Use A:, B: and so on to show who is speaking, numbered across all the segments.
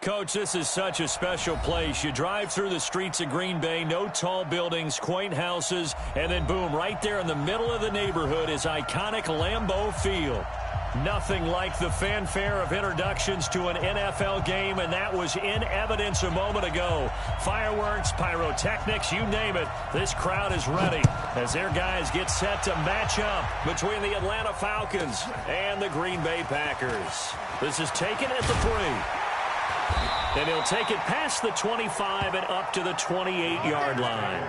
A: Coach, this is such a special place. You drive through the streets of Green Bay, no tall buildings, quaint houses, and then boom, right there in the middle of the neighborhood is iconic Lambeau Field. Nothing like the fanfare of introductions to an NFL game, and that was in evidence a moment ago. Fireworks, pyrotechnics, you name it. This crowd is ready as their guys get set to match up between the Atlanta Falcons and the Green Bay Packers. This is taken at the 3. And he'll take it past the 25 and up to the 28-yard line.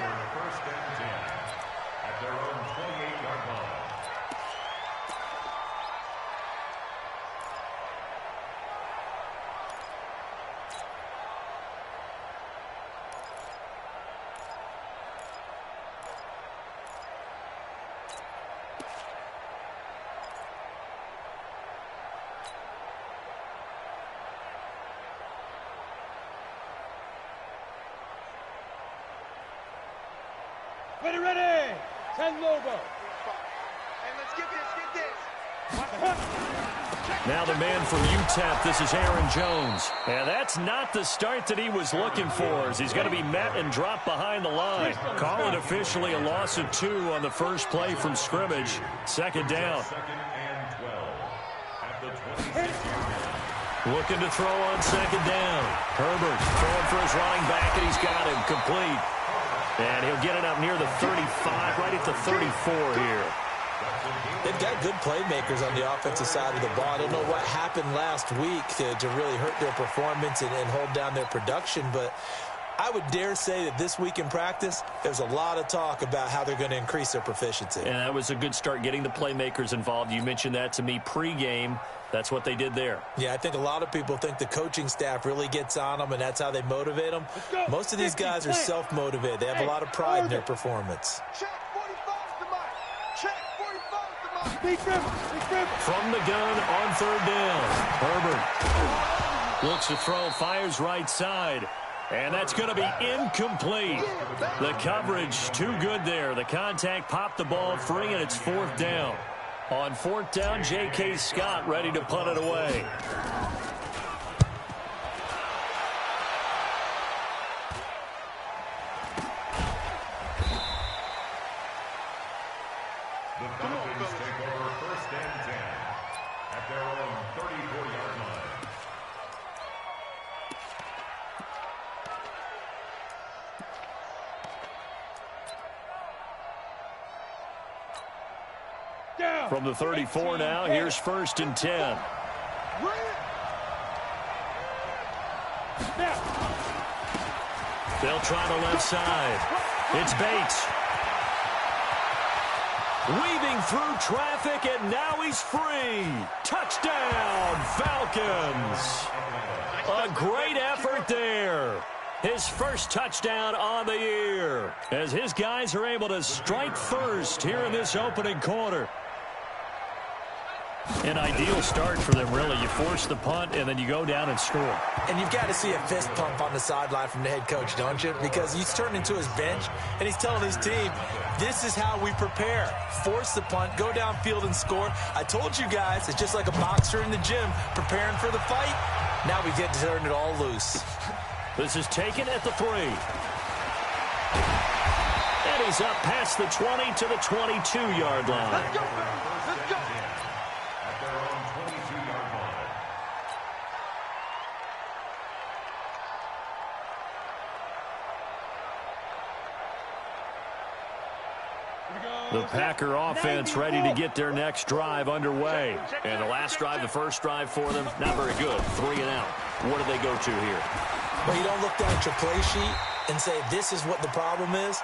B: Ready. 10 logo. And let's get this.
A: Now the man from UTEP, this is Aaron Jones. And that's not the start that he was looking for, as he's going to be met and dropped behind the line. Call it officially a loss of 2 on the first play from scrimmage. Second down. Looking to throw on second down. Herbert throwing for his running back, and he's got him complete. And he'll get it up near the 35, right at the 34 here.
C: They've got good playmakers on the offensive side of the ball. I don't know what happened last week to really hurt their performance and hold down their production, but I would dare say that this week in practice, there's a lot of talk about how they're going to increase their proficiency.
A: And that was a good start, getting the playmakers involved. You mentioned that to me pregame. That's what they did there.
C: Yeah, I think a lot of people think the coaching staff really gets on them, and that's how they motivate them. Most of these guys are self-motivated. They have a lot of pride in their performance.
B: Check 45's the mark. Check 45's the mark.
A: From the gun on third down. Herbert looks to throw, fires right side. And that's going to be incomplete. The coverage too good there. The contact popped the ball free, and it's fourth down. On fourth down, J.K. Scott ready to punt it away.
D: The Falcons take over first and 10 at their own 34-yard line.
A: From the 34 now, here's first and 10. They'll try the left side. It's Bates. Weaving through traffic, and now he's free. Touchdown, Falcons. A great effort there. His first touchdown on the year, as his guys are able to strike first here in this opening quarter. An ideal start for them, really. You force the punt, and then you go down and score.
C: And you've got to see a fist pump on the sideline from the head coach, don't you? Because he's turned into his bench, and he's telling his team, this is how we prepare. Force the punt, go downfield and score. I told you guys, it's just like a boxer in the gym preparing for the fight. Now we get to turn it all loose.
A: This is taken at the 3. And he's up past the 20 to the 22-yard line.
B: Let's go. Let's go.
D: At their own 22-yard line.
A: The Packer offense ready to get their next drive underway. And the last drive, the first drive for them, not very good. 3 and out. What do they go to here?
C: Well, you don't look down at your play sheet and say, this is what the problem is.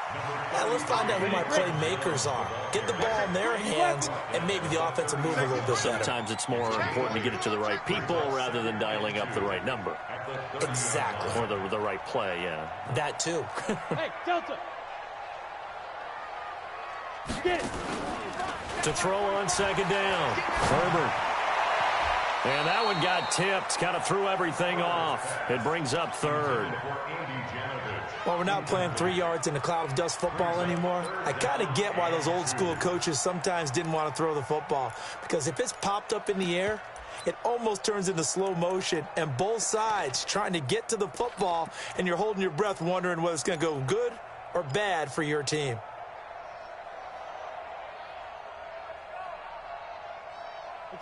C: Now, let's find out who my playmakers are. Get the ball in their hands, and maybe the offense will move a little bit better.
A: Sometimes it's more important to get it to the right people rather than dialing up the right number.
C: Exactly.
A: Or the right play, yeah.
C: That, too.
B: Hey, Delta. Get it.
A: To throw on second down. Herbert. And that one got tipped. Kind of threw everything off. It brings up third.
C: Well, we're not playing 3 yards in a cloud of dust football anymore. I kind of get why those old school coaches sometimes didn't want to throw the football. Because if it's popped up in the air, it almost turns into slow motion, and both sides trying to get to the football, and you're holding your breath wondering whether it's going to go good or bad for your team.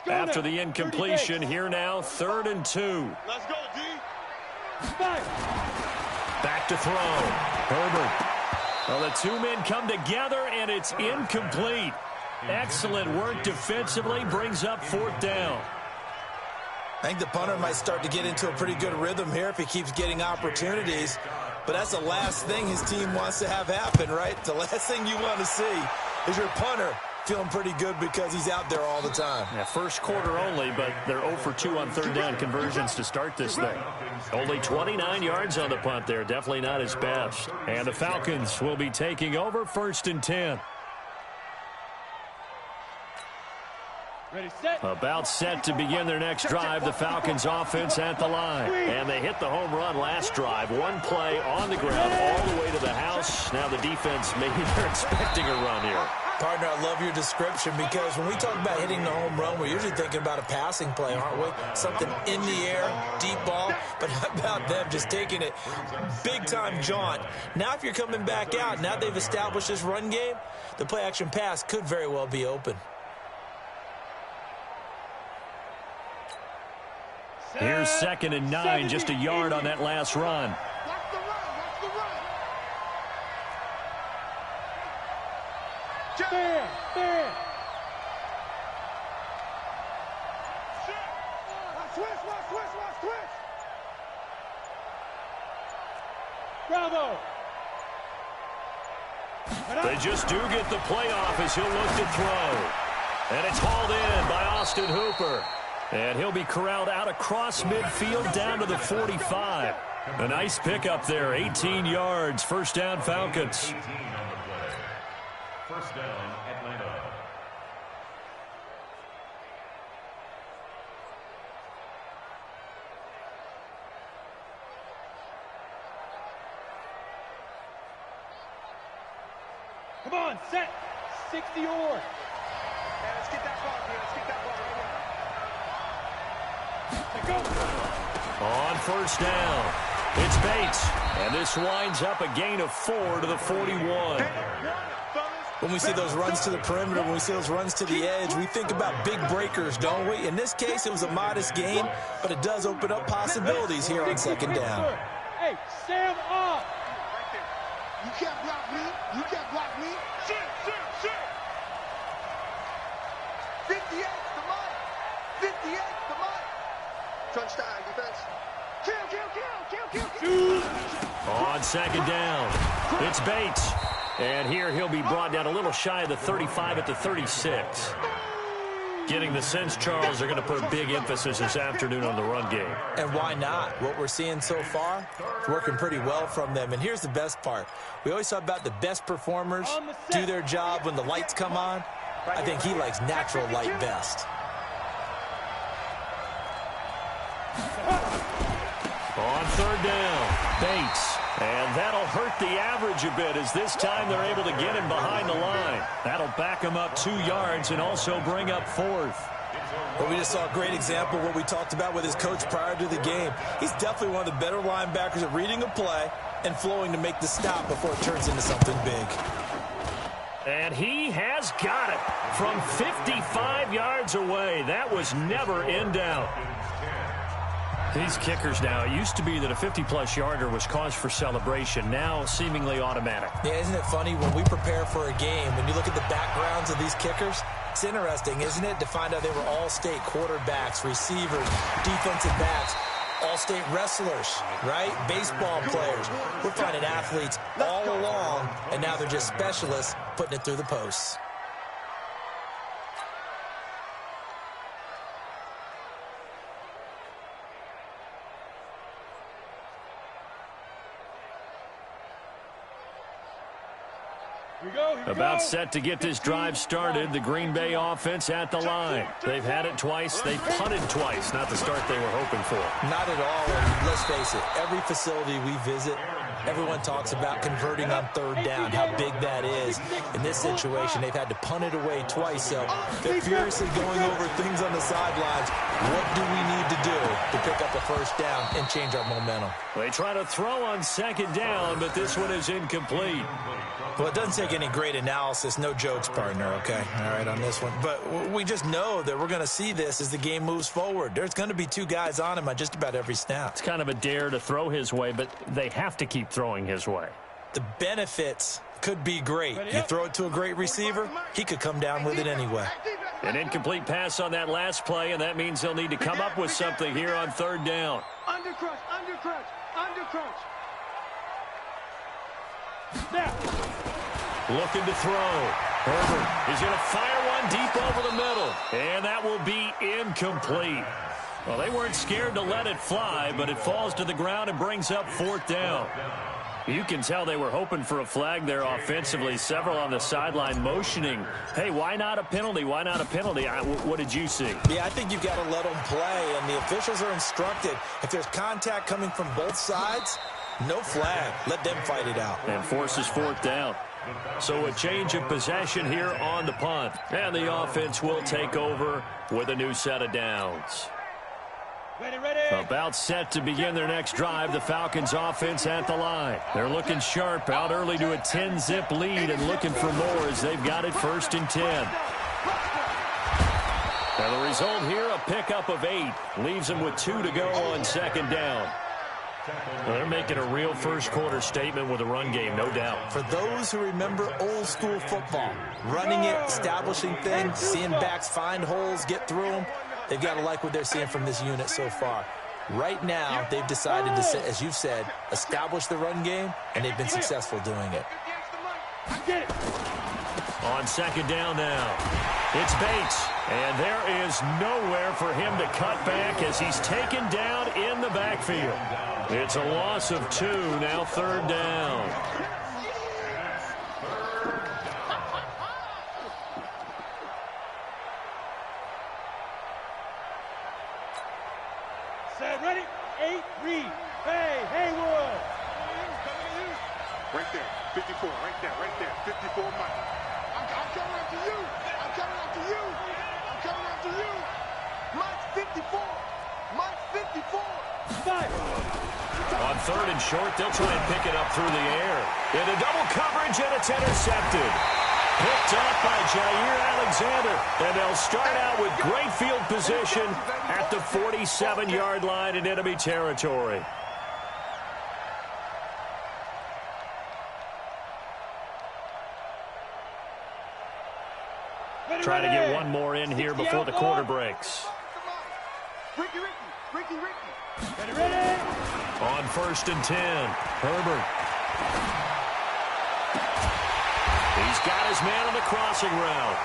A: After the incompletion, here now, 3rd and 2.
B: Let's go, D.
A: Back to throw. Herbert. Well, the two men come together, and it's incomplete. Excellent work defensively, brings up 4th down.
C: I think the punter might start to get into a pretty good rhythm here if he keeps getting opportunities. But that's the last thing his team wants to have happen, right? The last thing you want to see is your punter feeling pretty good because he's out there all the time.
A: Yeah, first quarter only, but they're 0 for 2 on 3rd down conversions to start this thing. Only 29 yards on the punt there. Definitely not his best. And the Falcons will be taking over 1st and 10.
B: Ready, set.
A: About set to begin their next drive, the Falcons offense at the line. And they hit the home run last drive. One play on the ground all the way to the house. Now the defense, maybe they're expecting a run here.
C: Partner, I love your description because when we talk about hitting the home run, we're usually thinking about a passing play, aren't we? Something in the air, deep ball. But how about them just taking it big-time jaunt? Now if you're coming back out, now they've established this run game, the play-action pass could very well be open.
A: Here's 2nd and 9, just a yard on that last run.
B: Watch the run. Watch the run. Stand. Watch twist. Bravo.
A: They just do get the playoff as he'll look to throw. And it's hauled in by Austin Hooper. And he'll be corralled out across midfield down to the 45. A nice pickup there, 18 yards. 1st down, Falcons.
D: 18 on the play. 1st down, Atlanta.
B: Come on, set. 60 or. Let's get that ball here. Let's get that ball right now. Go.
A: On 1st down, it's Bates. And this winds up a gain of 4 to the 41.
C: When we see those runs to the perimeter, when we see those runs to the edge, we think about big breakers, don't we? In this case, it was a modest gain, but it does open up possibilities here on 2nd down.
B: Hey, Sam up. Right there. You can't block me. You can't block me. Shit. 58 to mine. 58 to mine. Touchdown defense. Kill.
A: On 2nd down, it's Bates. And here he'll be brought down a little shy of the 35 at the 36. Getting the sense, Charles, they're going to put a big emphasis this afternoon on the run game.
C: And why not? What we're seeing so far is working pretty well from them. And here's the best part. We always talk about the best performers do their job when the lights come on. I think he likes natural light best.
A: On 3rd down, Bates. And that'll hurt the average a bit as this time they're able to get him behind the line. That'll back him up 2 yards and also bring up 4th.
C: Well, we just saw a great example of what we talked about with his coach prior to the game. He's definitely one of the better linebackers at reading a play and flowing to make the stop before it turns into something big.
A: And he has got it from 55 yards away. That was never in doubt. These kickers now, it used to be that a 50-plus yarder was cause for celebration, now seemingly automatic.
C: Yeah, isn't it funny when we prepare for a game, when you look at the backgrounds of these kickers, it's interesting, isn't it, to find out they were all-state quarterbacks, receivers, defensive backs, all-state wrestlers, right? Baseball players. We're finding athletes all along, and now they're just specialists putting it through the posts.
A: About set to get this drive started, the Green Bay offense at the line. They've had it twice. They've punted twice. Not the start they were hoping for.
C: Not at all. And let's face it, every facility we visit, Everyone talks about converting on third down, how big that is. In this situation, they've had to punt it away twice, so they're furiously going over things on the sidelines. What do we need to do to pick up a first down and change our momentum?
A: They try to throw on second down, but this one is incomplete.
C: Well, it doesn't take any great analysis. No jokes, partner, okay? All right, on this one. But we just know that we're going to see this as the game moves forward. There's going to be two guys on him on just about every snap.
A: It's kind of a dare to throw his way, but they have to keep throwing his way.
C: The benefits could be great. You throw it to a great receiver, he could come down with it anyway.
A: An incomplete pass on that last play, and that means they'll need to come up with something here on third down.
B: Under crunch, under crunch, under crunch. Snap.
A: Looking to throw. Herbert is going to fire one deep over the middle, and that will be incomplete. Well, they weren't scared to let it fly, but it falls to the ground and brings up fourth down. You can tell they were hoping for a flag there offensively. Several on the sideline motioning, hey, why not a penalty? Why not a penalty? What did you see?
C: Yeah, I think you've got to let them play, and the officials are instructed. If there's contact coming from both sides, no flag. Let them fight it out.
A: And forces fourth down. So a change of possession here on the punt. And the offense will take over with a new set of downs. About set to begin their next drive, the Falcons offense at the line. They're looking sharp, out early to a 10-zip lead and looking for more as they've got it 1st and 10. And the result here, a pickup of 8. Leaves them with 2 to go on second down. Well, they're making a real first-quarter statement with a run game, no doubt.
C: For those who remember old-school football, running it, establishing things, seeing backs find holes, get through them, they've got to like what they're seeing from this unit so far. Right now, they've decided to, as you've said, establish the run game, and they've been successful doing it.
A: On second down now, it's Bates, and there is nowhere for him to cut back as he's taken down in the backfield. It's a loss of 2, now third down.
B: Set, ready, 8, read. Hey, Haywood.
E: Right there, 54, right there, 54, Mike. I'm coming after you. I'm coming after you. I'm coming after you. Mike's 54. Mike's 54.
B: 5.
A: On third and short, they'll try and pick it up through the air. Into double coverage, and it's intercepted. Picked up by Jair Alexander, and they'll start out with great field position at the 47-yard line in enemy territory. Trying to get one more in here before the quarter breaks.
E: Ricky.
B: Ready.
A: On 1st and 10, Herbert. He's got his man on the crossing route.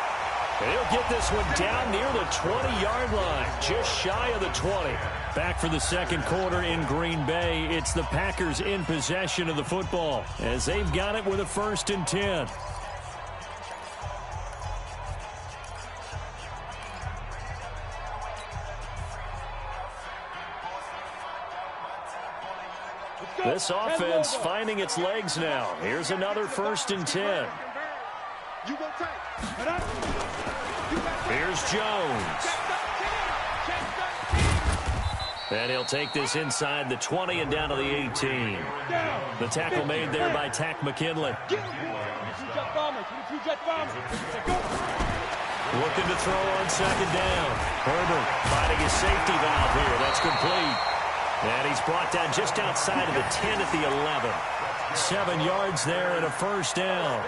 A: And he'll get this one down near the 20-yard line, just shy of the 20. Back for the second quarter in Green Bay. It's the Packers in possession of the football as they've got it with a 1st and 10. This offense finding its legs now. Here's another 1st and 10. Here's Jones. And he'll take this inside the 20 and down to the 18. The tackle made there by Tack McKinley. Looking to throw on second down. Herbert finding his safety valve here. That's complete. And he's brought down just outside of the 10 at the 11. 7 yards there and a 1st down.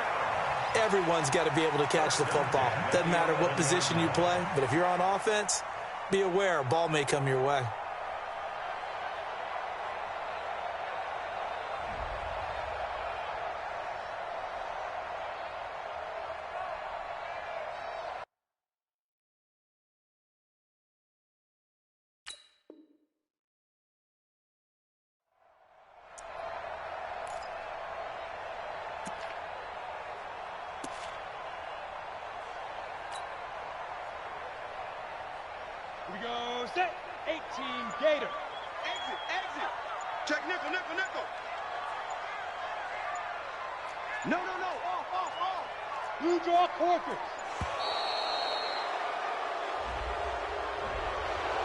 C: Everyone's got to be able to catch the football. Doesn't matter what position you play, but if you're on offense, be aware a ball may come your way.
B: We go, set, 18, Gator.
E: Exit. Check nickel.
B: No, off. Blue draw quarters.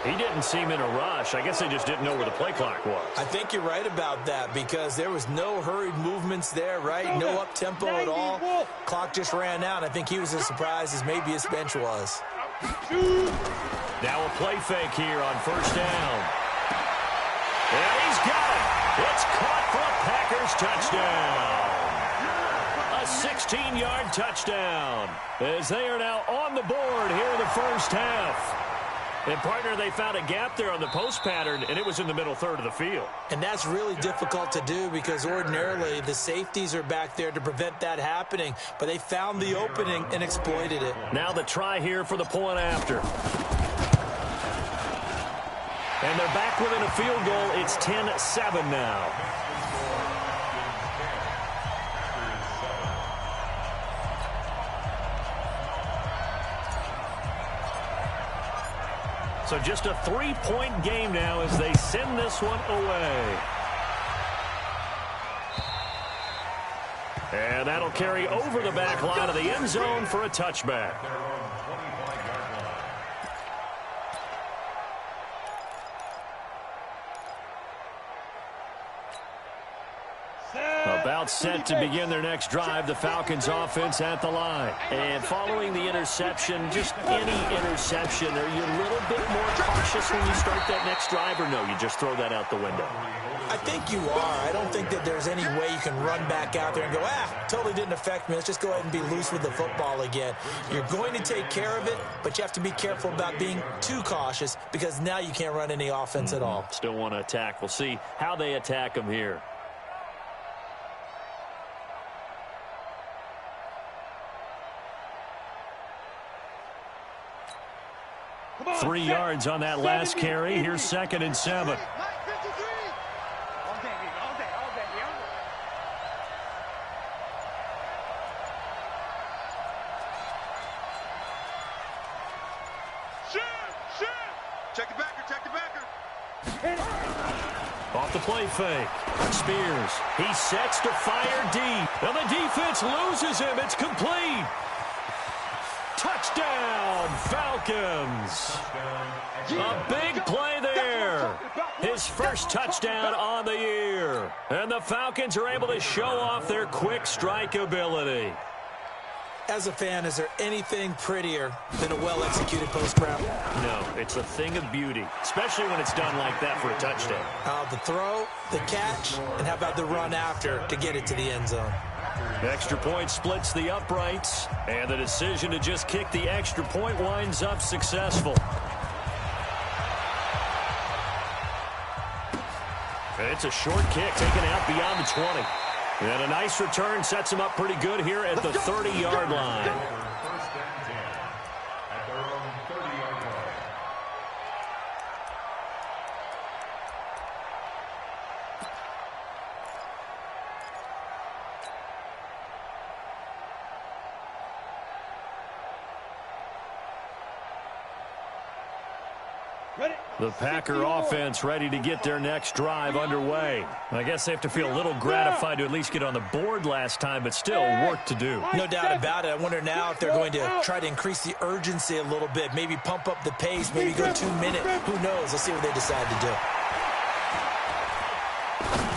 A: He didn't seem in a rush. I guess they just didn't know where the play clock was.
C: I think you're right about that because there was no hurried movements there, right? No up-tempo at all. Clock just ran out. I think he was as surprised as maybe his bench was.
A: Now a play fake here on first down. And he's got it. It's caught for a Packers touchdown. A 16-yard touchdown as they are now on the board here in the first half. And, partner, they found a gap there on the post pattern, and it was in the middle third of the field.
C: And that's really difficult to do because ordinarily the safeties are back there to prevent that happening. But they found the opening and exploited it.
A: Now the try here for the point after. And they're back within a field goal. It's 10-7 now. So just a 3-point game now as they send this one away. And that'll carry over the back line of the end zone for a touchback. About set to begin their next drive, the Falcons offense at the line. And following the interception, just any interception, are you a little bit more cautious when you start that next drive, or no, you just throw that out the window?
C: I think you are. I don't think that there's any way you can run back out there and go, totally didn't affect me. Let's just go ahead and be loose with the football again. You're going to take care of it, but you have to be careful about being too cautious because now you can't run any offense at all.
A: Still want to attack. We'll see how they attack them here.
B: On,
A: 3 yards on that last carry. Here's 2nd and 7.
E: Check the backer.
A: Off the play fake. Spears. He sets to fire deep. And the defense loses him. It's complete. Touchdown, Falcons. A big play there. His first touchdown on the year. And the Falcons are able to show off their quick strike ability.
C: As a fan, is there anything prettier than a well-executed post route?
A: No, it's a thing of beauty, especially when it's done like that for a touchdown.
C: The throw, the catch, and how about the run after to get it to the end zone?
A: Extra point splits the uprights, and the decision to just kick the extra point winds up successful. And it's a short kick taken out beyond the 20. And a nice return sets him up pretty good here at the 30-yard line.
D: First and 10 at their own 30-yard line.
A: The Packer offense ready to get their next drive underway. I guess they have to feel a little gratified to at least get on the board last time, but still work to do.
C: No doubt about it. I wonder now if they're going to try to increase the urgency a little bit, maybe pump up the pace, maybe go 2 minutes. Who knows? Let's see what they decide to do.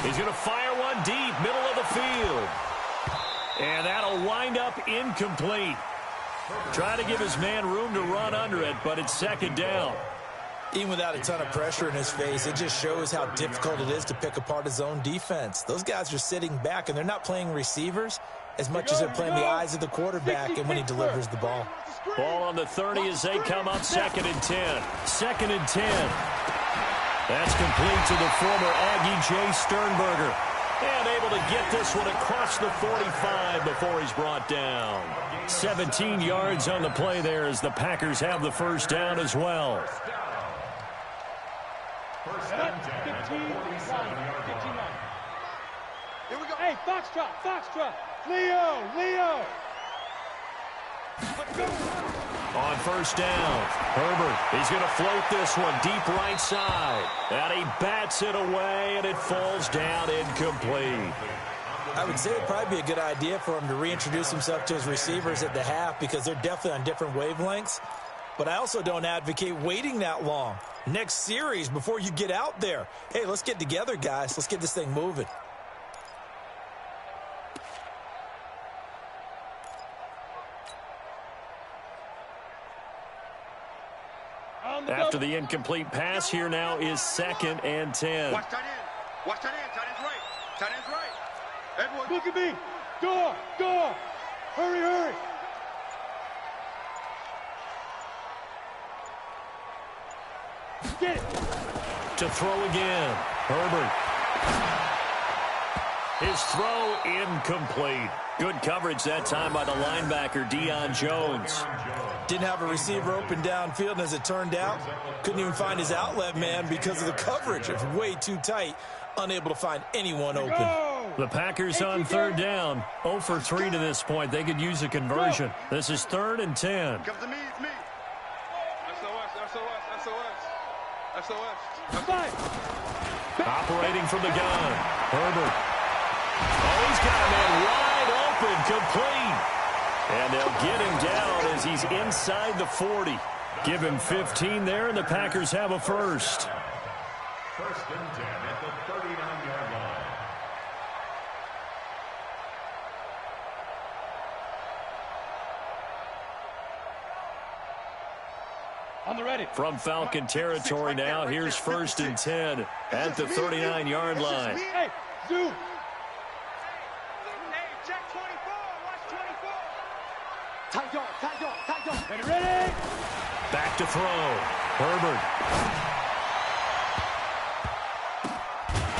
A: He's going to fire one deep, middle of the field. And that'll wind up incomplete. Trying to give his man room to run under it, but it's 2nd down.
C: Even without a ton of pressure in his face, it just shows how difficult it is to pick apart his own defense. Those guys are sitting back, and they're not playing receivers as much as they're playing the eyes of the quarterback and when he delivers the ball.
A: Ball on the 30 as they come up 2nd and 10. 2nd and 10. That's complete to the former Aggie Jay Sternberger. And able to get this one across the 45 before he's brought down. 17 yards on the play there as the Packers have the first down as well.
D: First and 10 at the 47-yard line.
B: Here we go. Hey, Foxtrot. Leo.
A: On first down, Herbert, he's going to float this one deep right side. And he bats it away, and it falls down incomplete.
C: I would say it'd probably be a good idea for him to reintroduce himself to his receivers at the half because they're definitely on different wavelengths. But I also don't advocate waiting that long. Next series before you get out there. Hey, let's get together, guys. Let's get this thing moving.
A: After the incomplete pass, here now is 2nd and 10.
E: Watch tight end. Watch tight end. Tight end's right. Tight end's right. Everyone.
B: Look at me. Go. Hurry. Get it.
A: To throw again. Herbert. His throw incomplete. Good coverage that time by the linebacker, Deion Jones.
C: Didn't have a receiver open downfield, and as it turned out, couldn't even find his outlet man because of the coverage. It's way too tight, unable to find anyone open.
A: The Packers on 3rd down. 0 for 3 to this point. They could use a conversion. This is 3rd and 10.
E: Comes to me. It's me. SOS.
A: Operating from the gun. Herbert. Oh, he's got a man wide open, complete. And they'll get him down as he's inside the 40. Give him 15 there, and the Packers have a first.
D: 1st and 10 at the 39-yard line.
B: On the ready.
A: From Falcon territory now, here's 1st and 10 at the 39-yard line.
B: Hey, zoom.
E: Hey, check 24. Watch 24.
B: Tight yard. Ready.
A: Back to throw. Herbert.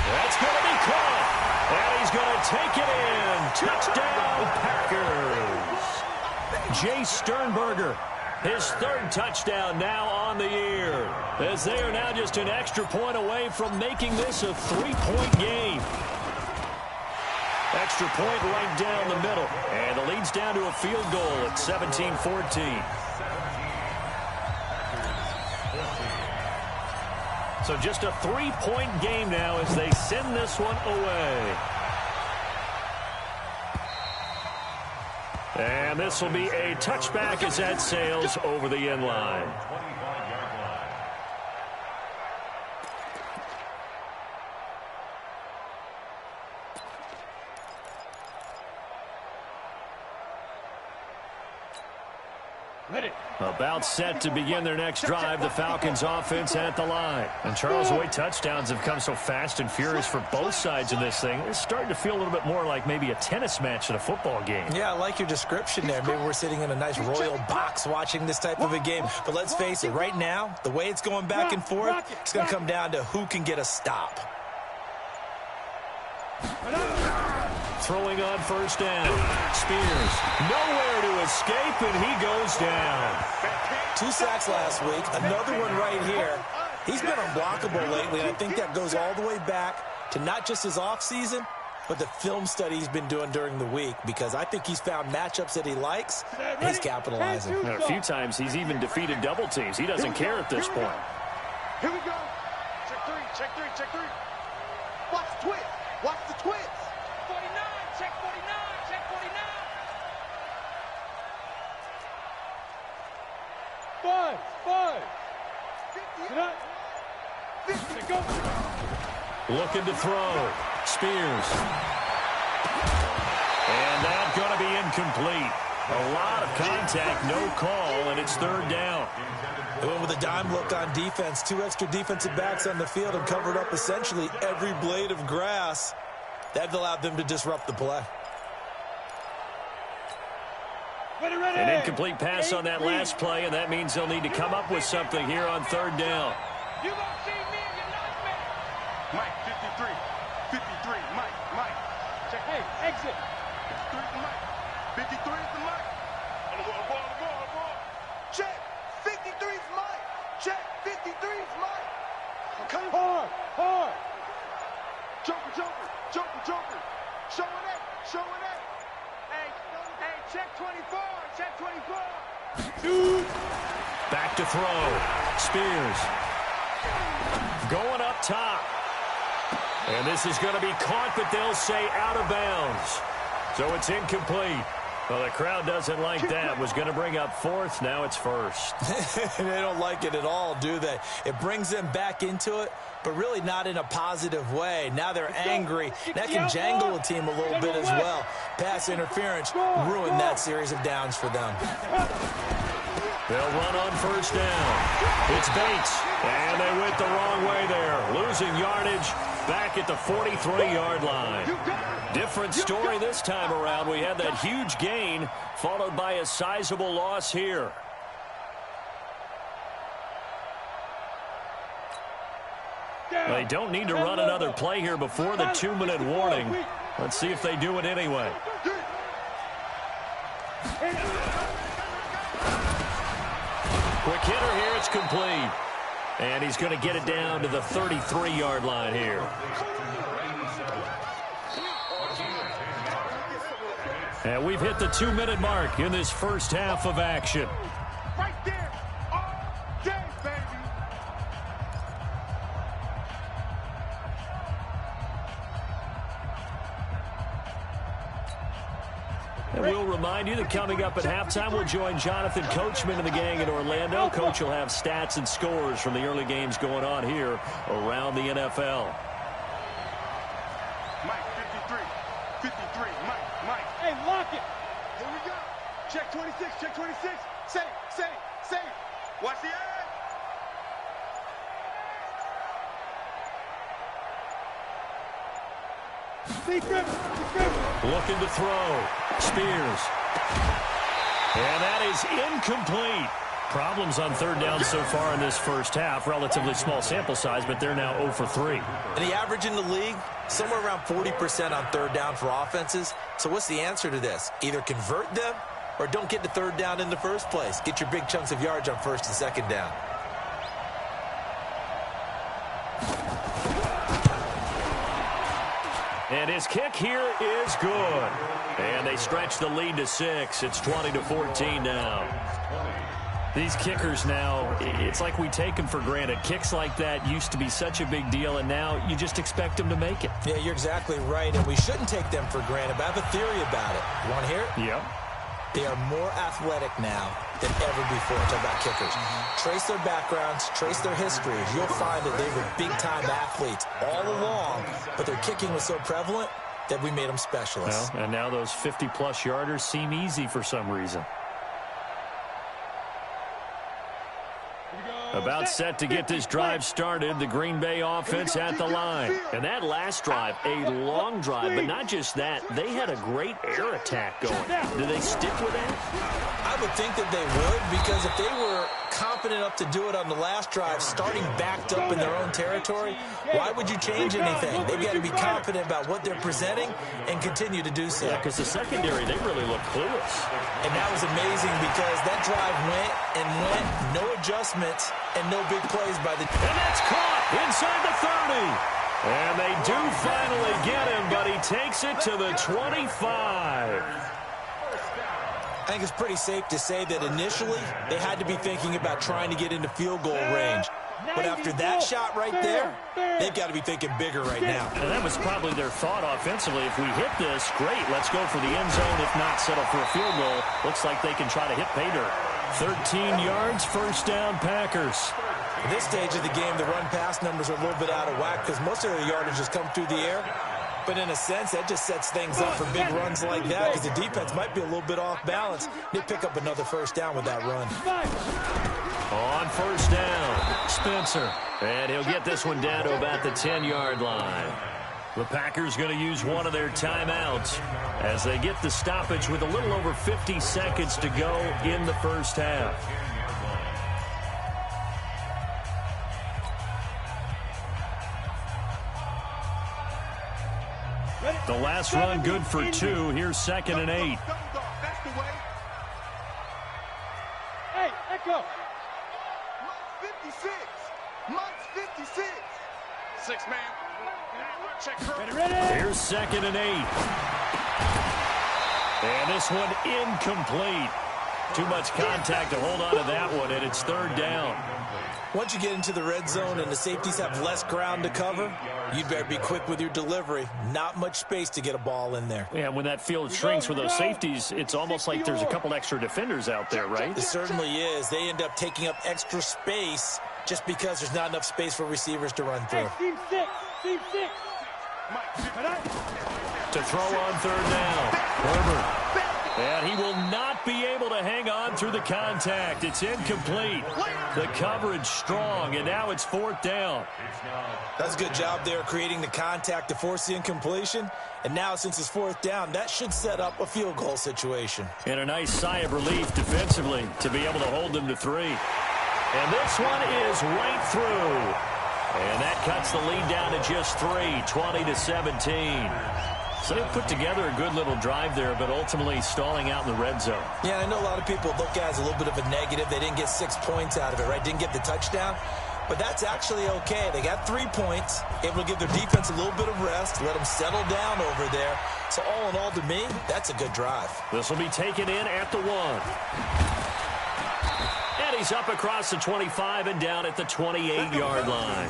A: That's going to be caught. And he's going to take it in. Touchdown, Packers. Jay Sternberger. His 3rd touchdown now on the year, as they are now just an extra point away from making this a 3-point game. Extra point right down the middle, and the lead's down to a field goal at 17-14. So just a 3-point game now as they send this one away. And this will be a touchback as that sails over the end line.
B: Ready.
A: About set to begin their next drive, the Falcons offense at the line. And Charles, the way touchdowns have come so fast and furious for both sides of this thing, it's starting to feel a little bit more like maybe a tennis match at a football game.
C: Yeah, I like your description there. Maybe we're sitting in a nice royal box watching this type of a game. But let's face it, right now, the way it's going back and forth, it's going to come down to who can get a stop.
A: Throwing on 1st down. Spears nowhere to escape, and he goes down.
C: 2 sacks last week, another one right here. He's been unblockable lately, and I think that goes all the way back to not just his offseason, but the film study he's been doing during the week, because I think he's found matchups that he likes, and he's capitalizing.
A: And a few times he's even defeated double teams. He doesn't care at this point.
E: Here we go. Check three. Watch the twist. Watch the twist. 49. Check 49. Check 49.
B: 5. Sit up. 50. Go.
A: Looking to throw. Spears. And that's going to be incomplete. A lot of contact, no call, and it's 3rd down.
C: They went with a dime look on defense. 2 extra defensive backs on the field and covered up essentially every blade of grass. That allowed them to disrupt the play.
B: Ready.
A: An incomplete pass on that last play, and that means they'll need to come up with something here on 3rd down.
E: You gonna see me in your nightmare. Mike, 53. Mike.
B: Check. Hey, exit.
E: 53 is the Mike. 53 is the Mike. On the ball. Check. 53 is Mike. Check. 53 is Mike. Okay.
B: Hard.
E: Joker. Showing it. Hey, check 24. Check 24.
B: Dude.
A: Back to throw. Spears. Going up top. And this is going to be caught, but they'll say out of bounds. So it's incomplete. Well, the crowd doesn't like that. Was going to bring up fourth. Now it's first.
C: They don't like it at all, do they? It brings them back into it, but really not in a positive way. Now they're angry. That can jangle a team a little bit as well. Pass interference ruined that series of downs for them.
A: They'll run on first down. It's Bates, and they went the wrong way there. Losing yardage back at the 43-yard line. Different story this time around. We had that huge gain followed by a sizable loss here. They don't need to run another play here before the 2-minute warning. Let's see if they do it anyway. Quick hitter here, it's complete. And he's going to get it down to the 33-yard line here. And we've hit the 2-minute mark in this first half of action.
E: Right there. All day, baby.
A: And we'll remind you that coming up at halftime, we'll join Jonathan Coachman and the gang in Orlando. Coach will have stats and scores from the early games going on here around the NFL.
E: Mike, 53. 53. Mike.
B: Hey, lock it.
E: Here we go. Check 26. Check 26. Say it. Watch the ad.
A: Looking to throw. Spears. And that is incomplete. Problems on third down so far in this first half. Relatively small sample size, but they're now 0 for 3.
C: And the average in the league, somewhere around 40% on third down for offenses. So what's the answer to this? Either convert them or don't get to third down in the first place. Get your big chunks of yards on first and second down.
A: And his kick here is good. And they stretch the lead to 6. It's 20-14 now. These kickers now, it's like we take them for granted. Kicks like that used to be such a big deal, and now you just expect them to make it.
C: Yeah, you're exactly right, and we shouldn't take them for granted, but I have a theory about it. You want to hear it?
A: Yep.
C: They are more athletic now than ever before. Talk about kickers. Trace their backgrounds, trace their histories. You'll find that they were big-time athletes all along, but their kicking was so prevalent that we made them specialists.
A: Well, and now those 50-plus yarders seem easy for some reason. About set to get this drive started, the Green Bay offense at the line. And that last drive, a long drive, but not just that, they had a great air attack going. Do they stick with that?
C: I would think that they would, because if they were confident enough to do it on the last drive, starting backed up in their own territory, why would you change anything? They've got to be confident about what they're presenting and continue to do so.
A: Yeah, because the secondary, they really look clueless.
C: And that was amazing because that drive went and went, no adjustments, and no big plays by the...
A: And that's caught inside the 30. And they do finally get him, but he takes it to the 25.
C: I think it's pretty safe to say that initially they had to be thinking about trying to get into field goal range. But after that shot right there, they've got to be thinking bigger right now.
A: And that was probably their thought offensively. If we hit this, great, let's go for the end zone. If not, settle for a field goal. Looks like they can try to hit pay dirt. 13 yards, first down, Packers.
C: At this stage of the game, the run-pass numbers are a little bit out of whack because most of the yardage has come through the air. But in a sense, that just sets things up for big runs like that because the defense might be a little bit off balance. They pick up another first down with that run.
A: On first down, Spencer. And he'll get this one down to about the 10-yard line. The Packers going to use one of their timeouts as they get the stoppage with a little over 50 seconds to go in the first half. The last run good for 2. Here's 2nd and 8.
E: That's the way.
B: Hey, let go.
E: Mike's 56. Mike's 56. 6 man.
B: Ready.
A: Here's 2nd and 8. And this one incomplete. Too much contact to hold on to that one, and it's third down.
C: Once you get into the red zone and the safeties have less ground to cover, you'd better be quick with your delivery. Not much space to get a ball in there.
A: Yeah, when that field shrinks with those safeties, it's almost like there's a couple extra defenders out there, right?
C: It certainly is. They end up taking up extra space just because there's not enough space for receivers to run through.
B: Hey, team six.
A: To throw on third down. Herbert. And he will not be able to hang on through the contact. It's incomplete. The coverage strong, and now it's fourth down.
C: That's a good job there creating the contact to force the incompletion. And now, since it's fourth down, that should set up a field goal situation.
A: And a nice sigh of relief defensively to be able to hold them to 3. And this one is right through. And that cuts the lead down to just 3, 20-17. So they put together a good little drive there, but ultimately stalling out in the red zone.
C: Yeah, I know a lot of people look at it as a little bit of a negative. They didn't get 6 points out of it, right? Didn't get the touchdown. But that's actually okay. They got 3 points, able to give their defense a little bit of rest, let them settle down over there. So all in all, to me, that's a good drive.
A: This will be taken in at the 1. And he's up across the 25 and down at the 28-yard line.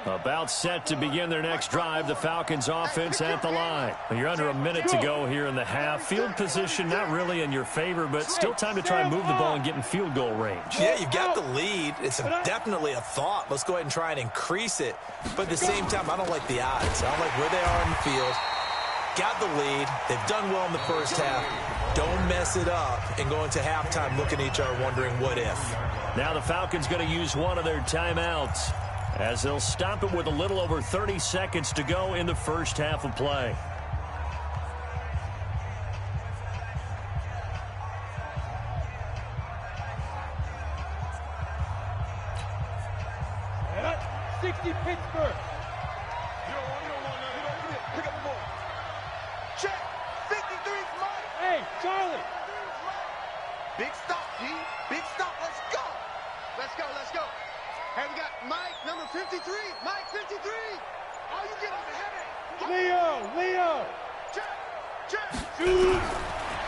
A: About set to begin their next drive. The Falcons offense at the line. You're under a minute to go here in the half. Field position not really in your favor, but still time to try and move the ball and get in field goal range.
C: Yeah, you've got the lead. It's definitely a thought. Let's go ahead and try and increase it. But at the same time, I don't like the odds. I don't like where they are in the field. Got the lead. They've done well in the first half. Don't mess it up and go into halftime looking at each other wondering what if.
A: Now the Falcons going to use one of their timeouts, as they'll stop it with a little over 30 seconds to go in the first half of play.
B: Pittsburgh.
E: You don't want none. Pick up the ball. Check. 53's Mike.
B: Hey, Charlie.
E: Big stop, D. Big stop. Let's go. Let's go. Let's go. Hey, we got Mike, number 53. Mike, 53. Oh, you get over here.
B: Leo.
E: Check. Check.
B: Shoot.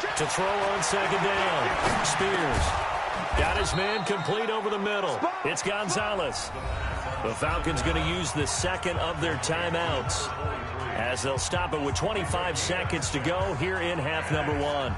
E: Check.
A: To throw on second down. Spears got his man complete over the middle. It's Gonzalez. The Falcons going to use the second of their timeouts, as they'll stop it with 25 seconds to go here in half number 1.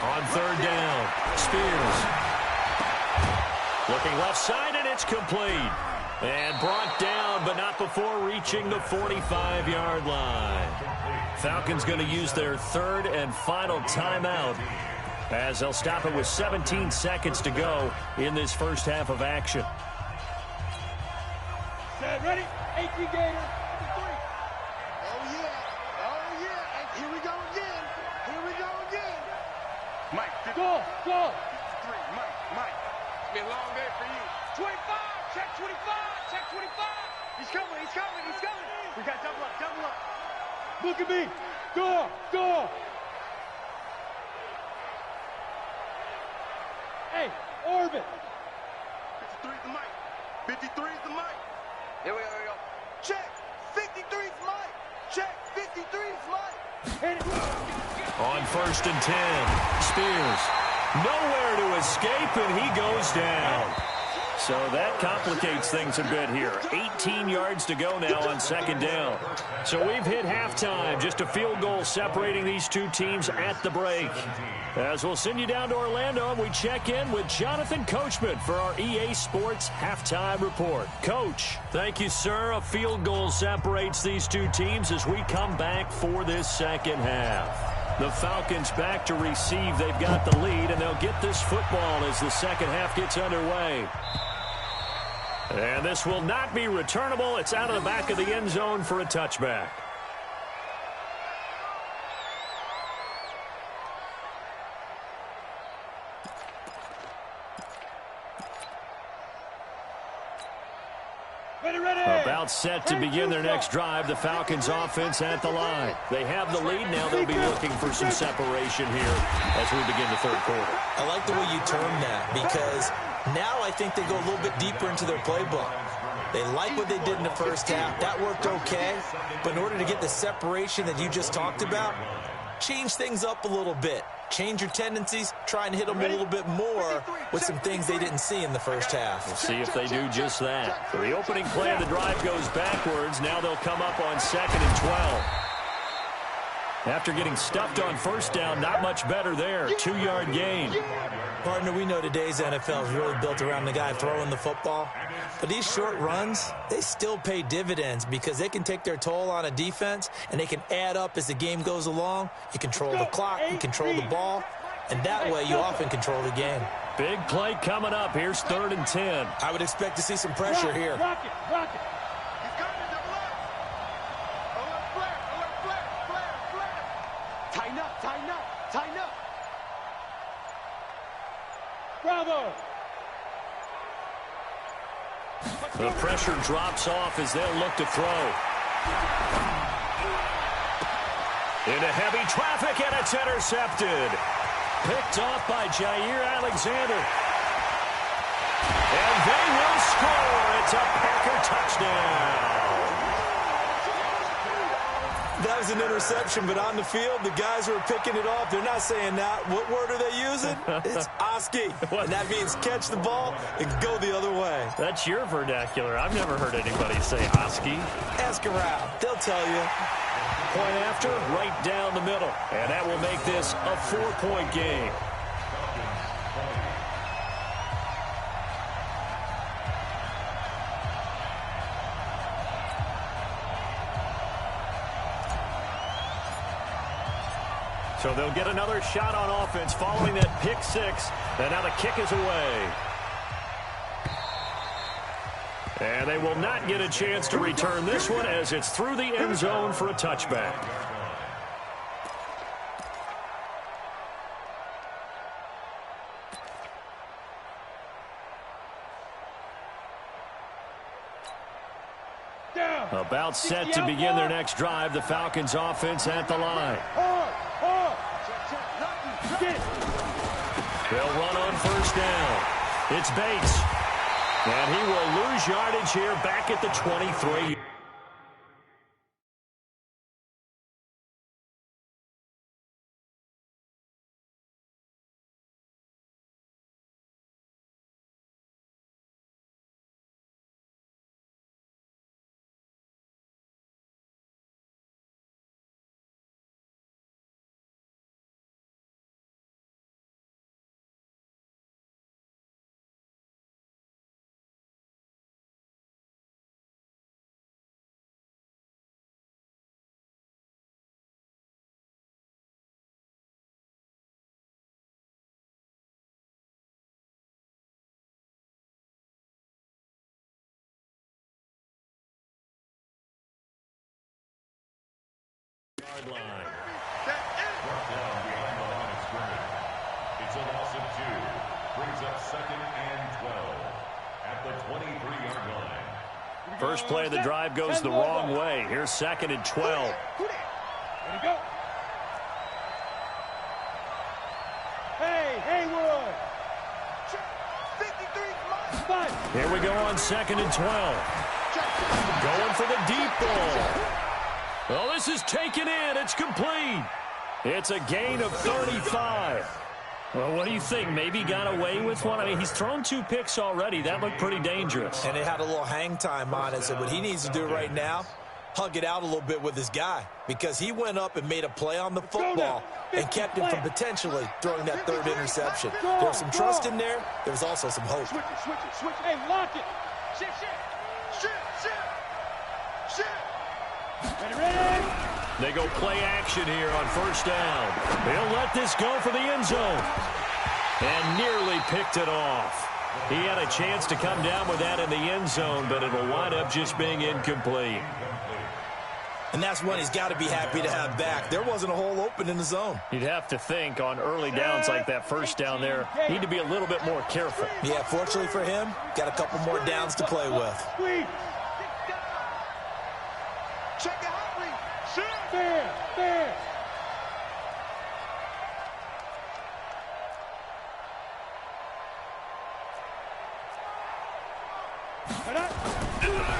A: On third down, Spears looking left side, and it's complete. And brought down, but not before reaching the 45-yard line. Falcons going to use their third and final timeout, as they'll stop it with 17 seconds to go in this first half of action.
B: Set, ready? 18 Gator. Go!
E: Mike. It's been a long day for you.
B: 25! Check 25! Check 25!
E: He's coming! We got double up!
B: Look at me! Go! Hey, orbit!
E: 53's the Mike. Here we go. Check! 53's Mike! Check! 53's Mike!
B: Hit it!
A: On first and 10, Spears nowhere to escape, and he goes down. So that complicates things a bit here. 18 yards to go now on second down. So we've hit halftime. Just a field goal separating these two teams at the break. As we'll send you down to Orlando, and we check in with Jonathan Coachman for our EA Sports Halftime Report. Coach. Thank you, sir. A field goal separates these two teams as we come back for this second half. The Falcons back to receive. They've got the lead, and they'll get this football as the second half gets underway. And this will not be returnable. It's out of the back of the end zone for a touchback. About set to begin their next drive. The Falcons offense at the line. They have the lead. Now they'll be looking for some separation here as we begin the third quarter.
C: I like the way you term that because now I think they go a little bit deeper into their playbook. They like what they did in the first half. That worked okay. But in order to get the separation that you just talked about, change things up a little bit. Change your tendencies, try and hit them a little bit more with some things they didn't see in the first half.
A: We'll see if they do just that. So the opening play of the drive goes backwards. Now they'll come up on 2nd and 12. After getting stuffed on first down, not much better there. 2-yard gain.
C: Partner, we know today's NFL is really built around the guy throwing the football. But these short runs, they still pay dividends because they can take their toll on a defense and they can add up as the game goes along. You control the clock, you control the ball, and that way you often control the game.
A: Big play coming up. Here's 3rd and 10.
C: I would expect to see some pressure here.
E: Rock it, rock it. He's got it, double up. Alert flare. Tighten up, tighten up, tighten up. Bravo.
A: The pressure drops off as they'll look to throw. Into heavy traffic, and it's intercepted. Picked off by Jair Alexander. And they will score. It's a Packer touchdown.
C: That was an interception, but on the field, the guys who are picking it off, they're not saying that. What word are they using? It's Oski. And that means catch the ball and go the other way.
A: That's your vernacular. I've never heard anybody say Oski.
C: Ask around. They'll tell you.
A: Point after, right down the middle. And that will make this a 4-point game. So they'll get another shot on offense following that pick six. And now the kick is away. And they will not get a chance to return this one as it's through the end zone for a touchback. About set to begin their next drive. The Falcons offense at the line. They'll run on first down. It's Bates. And he will lose yardage here back at the 23. Line.
D: Brought down behind the line of scrimmage. It's a loss of 2. Brings up 2nd and 12 at the 23-yard line.
A: First play of the drive goes the wrong way. Here's 2nd and 12.
B: Ready, go. Hey, Haywood.
E: 53.
A: Here we go on 2nd and 12. Going for the deep ball. Well, this is taken in. It's complete. It's a gain of 35. Well, what do you think? Maybe got away with one? I mean, he's thrown 2 picks already. That looked pretty dangerous.
C: And it had a little hang time on it. So what he needs to do right now, hug it out a little bit with his guy, because he went up and made a play on the football and kept him from potentially throwing that 3rd interception. There was some trust in there. There was also some hope.
B: Switch it. Hey, lock it. Shift. Ready.
A: They go play action here on 1st down. He'll let this go for the end zone. And nearly picked it off. He had a chance to come down with that in the end zone, but it'll wind up just being incomplete.
C: And that's one he's got to be happy to have back. There wasn't a hole open in the zone.
A: You'd have to think on early downs like that 1st down there, need to be a little bit more careful.
C: Yeah, fortunately for him, got a couple more downs to play with.
E: Check it out, Lee.
B: There.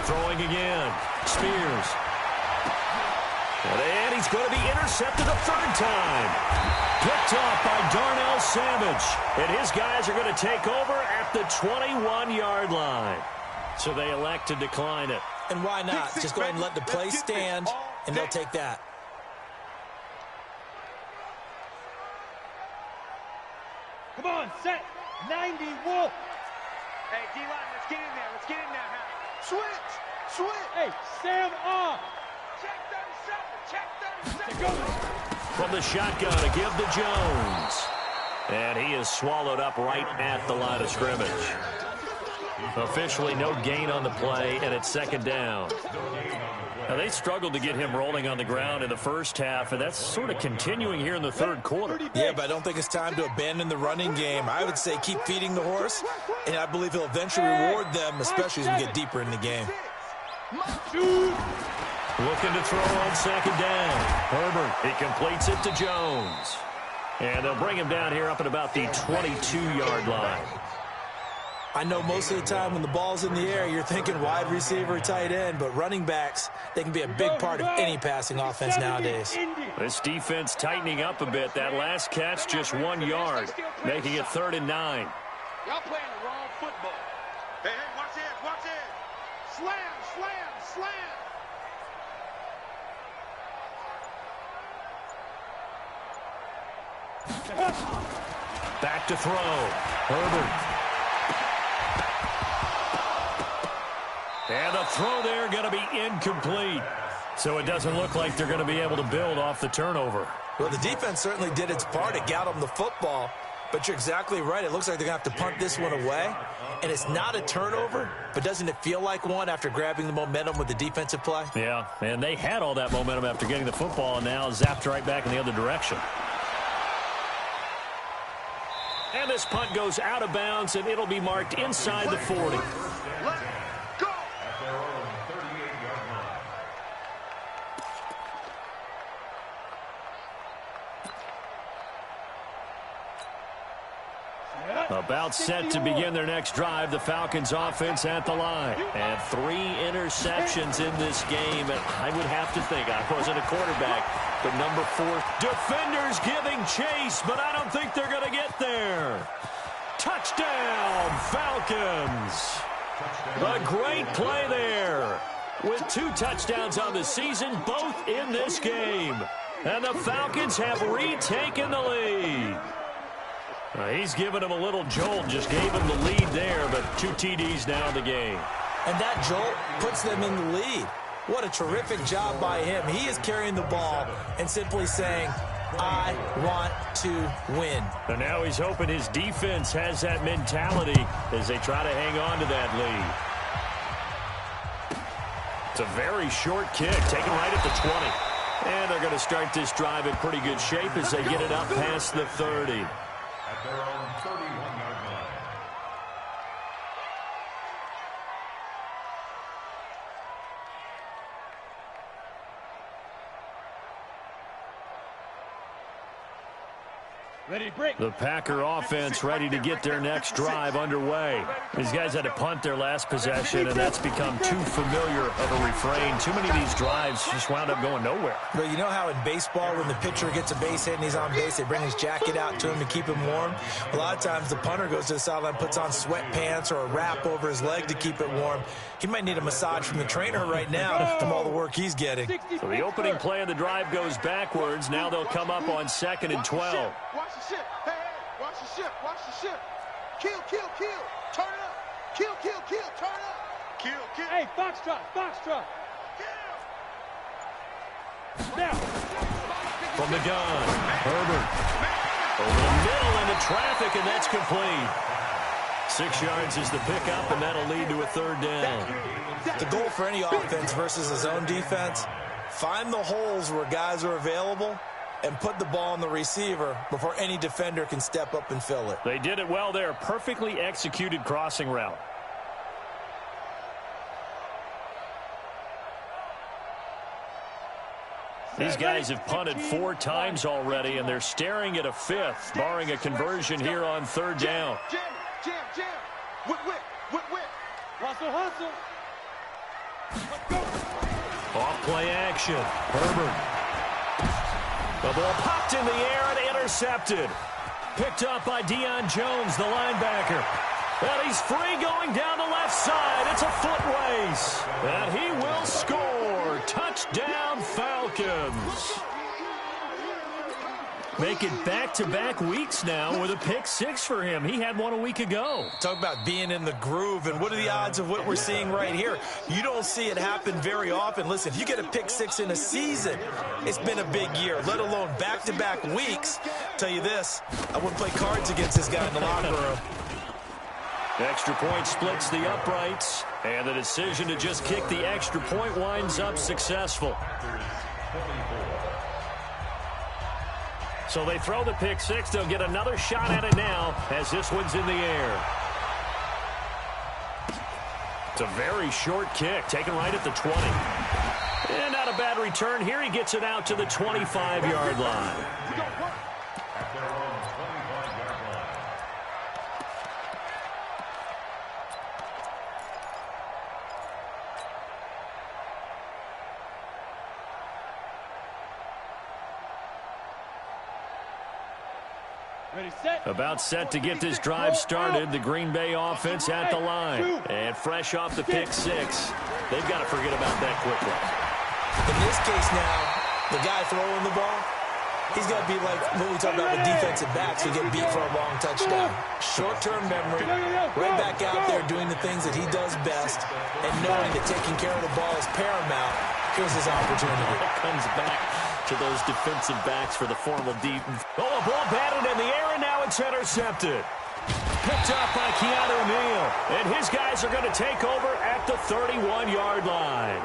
A: Throwing again. Spears. And he's going to be intercepted a 3rd time. Picked off by Darnell Savage. And his guys are going to take over at the 21-yard line. So they elect to decline it.
C: And why not? Just go ahead and let the play stand, and they'll take that.
B: Come on, set. 90, Wolf.
E: Hey, D-line, let's get in there. Hal. Switch.
B: Hey, Sam off.
E: Check 37.
A: From the shotgun, a give to Jones. And he is swallowed up right at the line of scrimmage. Officially no gain on the play, and it's 2nd down. Now, they struggled to get him rolling on the ground in the 1st half, and that's sort of continuing here in the 3rd quarter.
C: Yeah, but I don't think it's time to abandon the running game. I would say keep feeding the horse, and I believe he'll eventually reward them, especially as we get deeper in the game.
A: Looking to throw on 2nd down. Herbert, he completes it to Jones. And they'll bring him down here up at about the 22-yard line.
C: I know most of the time when the ball's in the air, you're thinking wide receiver, tight end, but running backs, they can be a big part of any passing offense nowadays.
A: This defense tightening up a bit. That last catch, just 1 yard, making it 3rd and 9.
E: Y'all playing the wrong football. Hey, watch this. Slam.
A: Back to throw. Herbert. And the throw there going to be incomplete. So it doesn't look like they're going to be able to build off the turnover.
C: Well, the defense certainly did its part. It got them the football. But you're exactly right. It looks like they're going to have to punt this one away. And it's not a turnover, but doesn't it feel like one after grabbing the momentum with the defensive play?
A: Yeah, and they had all that momentum after getting the football, and now zapped right back in the other direction. And this punt goes out of bounds, and it'll be marked inside the 40. About set to begin their next drive. The Falcons offense at the line. And 3 interceptions in this game. And I would have to think, I wasn't a quarterback, but number 4, defenders giving chase, but I don't think they're going to get there. Touchdown, Falcons. A great play there. With 2 touchdowns on the season, both in this game. And the Falcons have retaken the lead. He's given him a little jolt, just gave him the lead there, but 2 TDs now in the game.
C: And that jolt puts them in the lead. What a terrific job by him. He is carrying the ball and simply saying, I want to win.
A: And now he's hoping his defense has that mentality as they try to hang on to that lead. It's a very short kick, taken right at the 20. And they're going to start this drive in pretty good shape as they get it up past the 30.
D: At their own 31-yard line.
A: The Packer offense ready to get their next drive underway. These guys had to punt their last possession, and that's become too familiar of a refrain. Too many of these drives just wound up going nowhere.
C: But you know how in baseball, when the pitcher gets a base hit and he's on base, they bring his jacket out to him to keep him warm? A lot of times the punter goes to the sideline, puts on sweatpants or a wrap over his leg to keep it warm. He might need a massage from the trainer right now from all the work he's getting.
A: So the opening play of the drive goes backwards. Now they'll come up on 2nd and 12.
E: Watch the ship. Hey, watch the ship. Watch the ship. Kill, kill, kill. Turn it up. Kill, kill, kill. Turn it up. Kill, kill.
B: Hey, foxtrot, foxtrot.
E: Kill.
B: Now.
A: From the gun, Herbert. Over the middle into traffic, and that's complete. 6 yards is the pickup, and that'll lead to a 3rd down.
C: The goal for any offense versus his own defense, find the holes where guys are available and put the ball on the receiver before any defender can step up and fill it.
A: They did it well there. Perfectly executed crossing route. These guys have punted 4 times already, and they're staring at a 5th, barring a conversion here on 3rd down.
E: Jam, jam, jam. Whip, whip, whip, whip.
B: Hustle, hustle. Let's go.
A: Off play action. Herbert. The ball popped in the air and intercepted. Picked up by Deion Jones, the linebacker. And he's free going down the left side. It's a foot race. And he will score. Touchdown, Falcons. Make it back-to-back weeks now with a pick 6 for him. He had one a week ago.
C: Talk about being in the groove, and what are the odds of what we're seeing right here? You don't see it happen very often. Listen, if you get a pick 6 in a season, it's been a big year, let alone back-to-back weeks. Tell you this, I wouldn't play cards against this guy in the locker room.
A: Extra point splits the uprights, and the decision to just kick the extra point winds up successful. So they throw the pick 6. They'll get another shot at it now as this one's in the air. It's a very short kick, taken right at the 20. And not a bad return here. He gets it out to the 25-yard line. About set to get this drive started. The Green Bay offense at the line. And fresh off the pick 6. They've got to forget about that quickly.
C: In this case now, the guy throwing the ball, he's got to be like what we talk about with defensive backs who get beat for a long touchdown. Short-term memory, right back out there doing the things that he does best, and knowing that taking care of the ball is paramount. Here's his opportunity.
A: It comes back to those defensive backs for the formal deep. Oh, a ball batted in the air, and now it's intercepted. Picked up by Keanu Neal, and his guys are going to take over at the 31-yard line.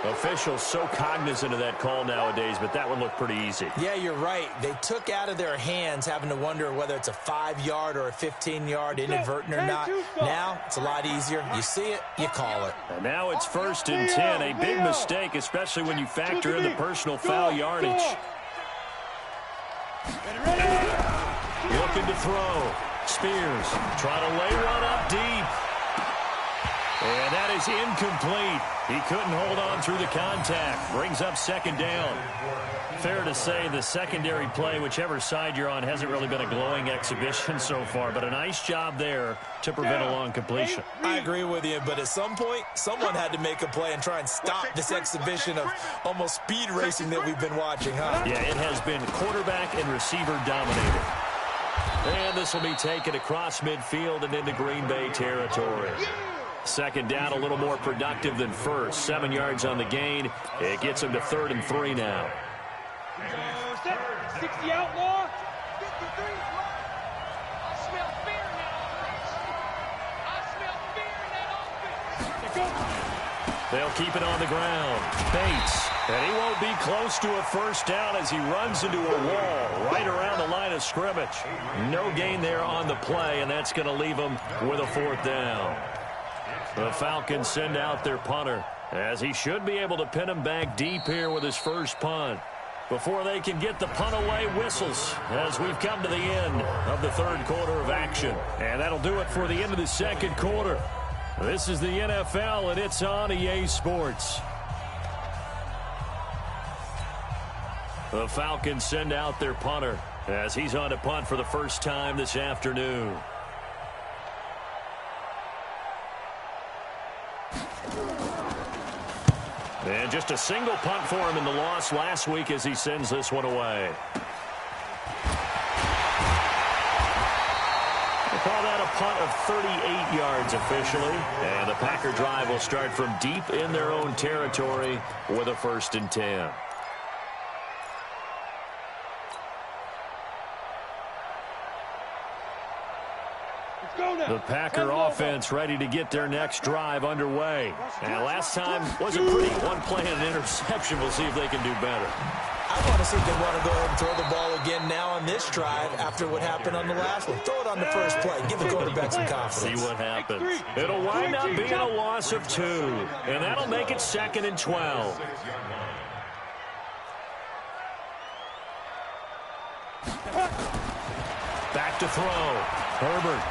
A: Officials so cognizant of that call nowadays, but that one looked pretty easy.
C: Yeah, you're right. They took out of their hands having to wonder whether it's a 5-yard or a 15-yard inadvertent or not. Now, it's a lot easier. You see it, you call it.
A: And now it's 1st and 10. A big mistake, especially when you factor in the personal foul yardage. Looking to throw. Spears trying to lay one up deep. And that is incomplete. He couldn't hold on through the contact. Brings up 2nd down. Fair to say the secondary play, whichever side you're on, hasn't really been a glowing exhibition so far, but a nice job there to prevent a long completion.
C: I agree with you, but at some point, someone had to make a play and try and stop this exhibition of almost speed racing that we've been watching, huh?
A: Yeah, it has been quarterback and receiver dominated. And this will be taken across midfield and into Green Bay territory. 2nd down, a little more productive than 1st. 7 yards on the gain. It gets him to 3rd and 3 now.
B: 60 outlaw.
E: 53. I smell fear in that offense. I smell fear in that offense.
A: They'll keep it on the ground. Bates. And he won't be close to a 1st down as he runs into a wall right around the line of scrimmage. No gain there on the play, and that's going to leave him with a 4th down. The Falcons send out their punter, as he should be able to pin him back deep here with his first punt. before they can get the punt away whistles as we've come to the end of the third quarter of action. And that'll do it for the end of the second quarter. This is the NFL, and it's on EA Sports. The Falcons send out their punter as he's on to punt for the first time this afternoon. And just a single punt for him in the loss last week as he sends this one away. We'll call that a punt of 38 yards officially. And the Packer drive will start from deep in their own territory with a 1st and 10. The Packer offense ready to get their next drive underway. And last time wasn't pretty. One play and an interception. We'll see if they can do better.
C: I want to see if they want to go ahead and throw the ball again now on this drive after what happened on the last one. Throw it on the first play. Give the quarterback some confidence.
A: See what happens. It'll wind up being a loss of 2. And that'll make it 2nd and 12. Back to throw. Herbert.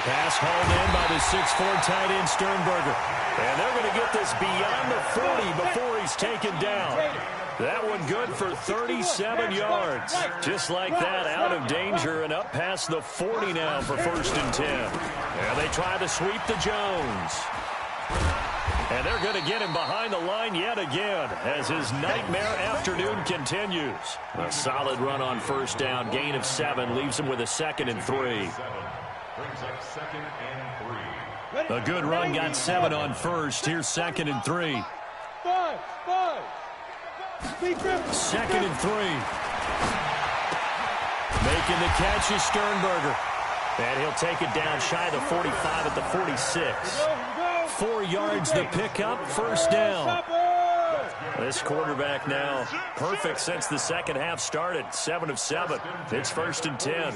A: Pass hauled in by the 6'4" tight end Sternberger. And they're going to get this beyond the 40 before he's taken down. That one good for 37 yards. Just like that, out of danger and up past the 40 now for 1st and 10. And they try to sweep the Jones. And they're going to get him behind the line yet again as his nightmare afternoon continues. A solid run on 1st down, gain of 7, leaves him with a 2nd and 3.
D: Brings up 2nd and 3.
A: A good run got 7 on 1st. Here's 2nd and 3. 2nd and 3. Making the catch is Sternberger. And he'll take it down shy of the 45 at the 46. 4 yards the pickup, 1st down. This quarterback now perfect since the second half started. 7 of 7. It's 1st and 10.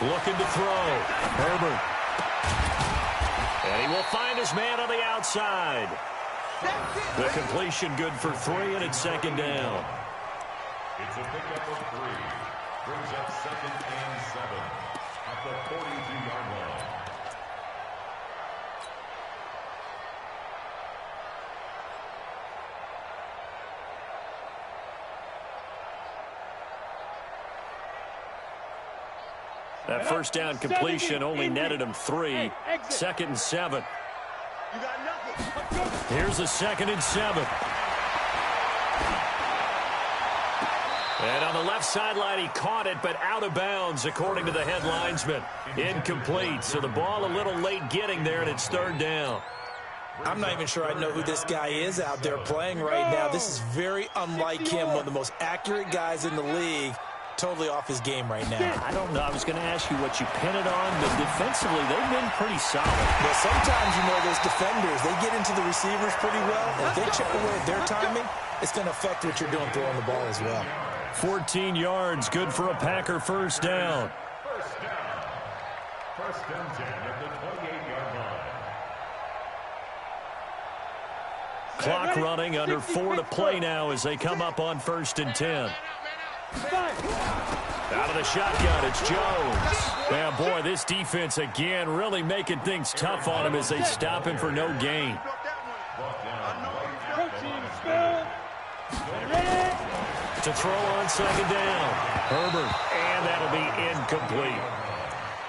A: Looking to throw. Herbert. And he will find his man on the outside. The completion good for 3, and it's 2nd down.
D: It's a pickup of 3. Brings up 2nd and 7 at the 42-yard line.
A: That 1st down completion only netted him 3. 2nd and 7. Here's a 2nd and 7. And on the left sideline, he caught it, but out of bounds, according to the head linesman. Incomplete, so the ball a little late getting there, and it's 3rd down.
C: I'm not even sure I know who this guy is out there playing right now. This is very unlike him, one of the most accurate guys in the league. Totally off his game right now.
A: I don't know. I was going to ask you what you pin it on, but defensively, they've been pretty solid.
C: Well, sometimes, you know, those defenders, they get into the receivers pretty well. And if they chip away at their timing, it's going to affect what you're doing throwing the ball as well.
A: 14 yards, good for a Packer 1st down.
D: 1st and 10 at the 28-yard line.
A: Clock running, under 4 to play now as they come up on 1st and 10. Out of the shotgun, it's Jones. Yeah, boy, this defense again really making things tough on him as they stop him for no gain. To throw on 2nd down. Herbert, and that'll be incomplete.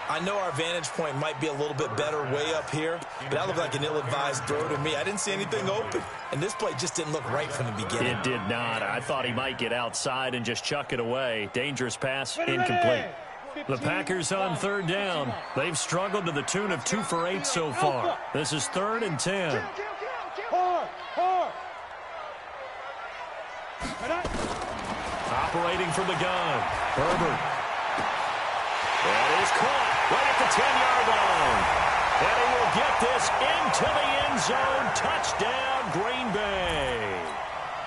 C: I know our vantage point might be a little bit better way up here, but that looked like an ill-advised throw to me. I didn't see anything open, and this play just didn't look right from the beginning.
A: It did not. I thought he might get outside and just chuck it away. Dangerous pass, incomplete. The Packers on 3rd down. They've struggled to the tune of 2 for 8 so far. This is 3rd and 10. Operating from the gun, Herbert. That is caught right at the 10-yard line. And he will get this into the end zone. Touchdown, Green Bay.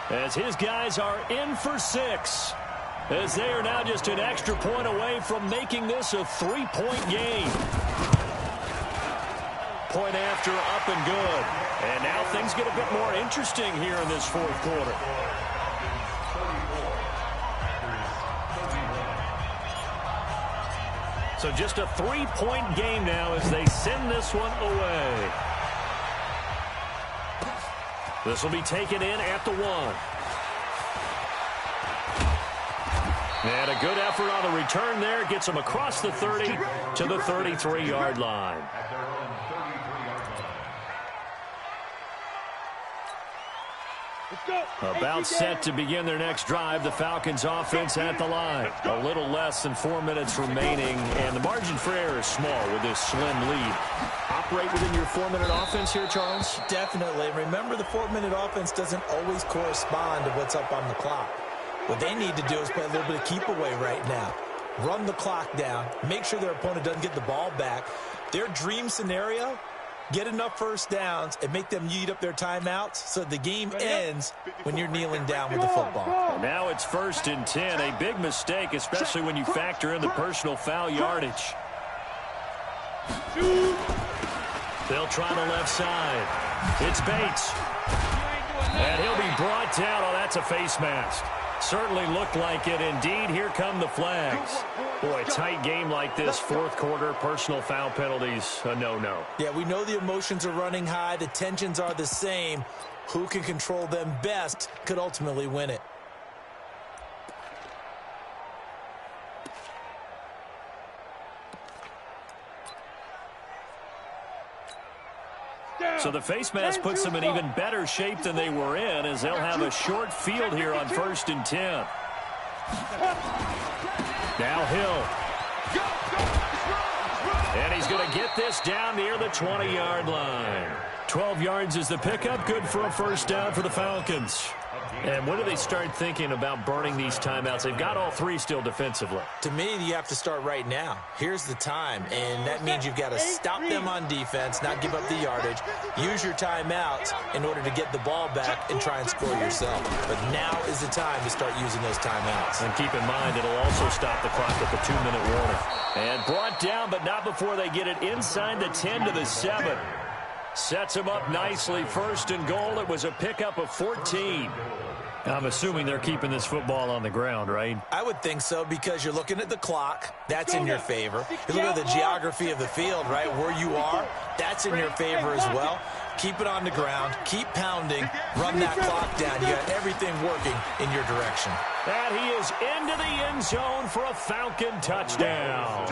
A: As his guys are in for 6. as they are now just an extra point away from making this a 3-point game. Point after, up and good. And now things get a bit more interesting here in this fourth quarter. So just a 3-point game now as they send this one away. This will be taken in at the 1. And a good effort on the return there. Gets them across the 30 to the 33-yard line. About set to begin their next drive. The Falcons offense at the line. A little less than 4 minutes remaining, and the margin for error is small with this slim lead. Operate within your 4-minute offense here, Charles?
C: Definitely. Remember, the 4-minute offense doesn't always correspond to what's up on the clock. What they need to do is play a little bit of keep away right now. Run the clock down. Make sure their opponent doesn't get the ball back. Their dream scenario, get enough first downs and make them eat up their timeouts so the game ends when you're kneeling down with the football.
A: And now it's 1st and 10. A big mistake, especially when you factor in the personal foul yardage. They'll try the left side. It's Bates. And he'll be brought down. Oh, that's a face mask. Certainly looked like it. Indeed, here come the flags. Boy, a tight game like this, fourth quarter, personal foul penalties, a no-no.
C: Yeah, we know the emotions are running high. The tensions are the same. Who can control them best could ultimately win it.
A: So the face mask puts them in even better shape than they were in, as they'll have a short field here on 1st and 10. Now Hill. And he's going to get this down near the 20-yard line. 12 yards is the pickup. Good for a first down for the Falcons. And when do they start thinking about burning these timeouts? They've got all 3 still defensively.
C: To me, you have to start right now. Here's the time, and that means you've got to stop them on defense, not give up the yardage, use your timeouts in order to get the ball back and try and score yourself. But now is the time to start using those timeouts.
A: And keep in mind, it'll also stop the clock at the 2-minute warning. And brought down, but not before they get it inside the 10 to the 7. Sets him up nicely. 1st and goal. It was a pickup of 14. I'm assuming they're keeping this football on the ground, right?
C: I would think so, because you're looking at the clock. That's in your favor. You look at the geography of the field, right? Where you are, that's in your favor as well. Keep it on the ground. Keep pounding. Run that clock down. You got everything working in your direction.
A: And he is into the end zone for a Falcon touchdown.